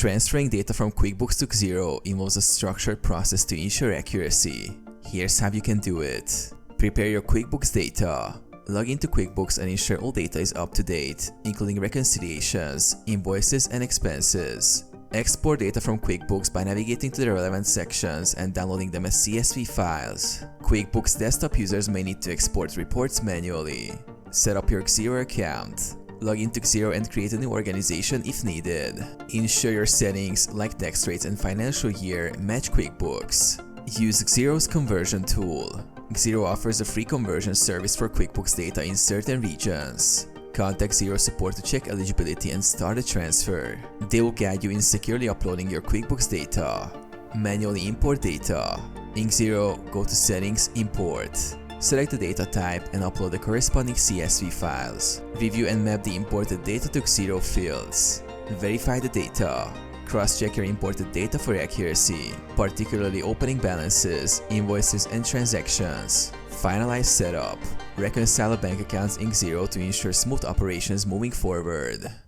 Transferring data from QuickBooks to Xero involves a structured process to ensure accuracy. Here's how you can do it. Prepare your QuickBooks data. Log into QuickBooks and ensure all data is up to date, including reconciliations, invoices, and expenses. Export data from QuickBooks by navigating to the relevant sections and downloading them as CSV files. QuickBooks desktop users may need to export reports manually. Set up your Xero account. Log into Xero and create a new organization if needed. Ensure your settings like tax rates and financial year match QuickBooks. Use Xero's conversion tool. Xero offers a free conversion service for QuickBooks data in certain regions. Contact Xero support to check eligibility and start a transfer. They will guide you in securely uploading your QuickBooks data. Manually import data. In Xero, go to Settings, Import. Select the data type and upload the corresponding CSV files. Review and map the imported data to Xero fields. Verify the data. Cross-check your imported data for accuracy, particularly opening balances, invoices, and transactions. Finalize setup. Reconcile bank accounts in Xero to ensure smooth operations moving forward.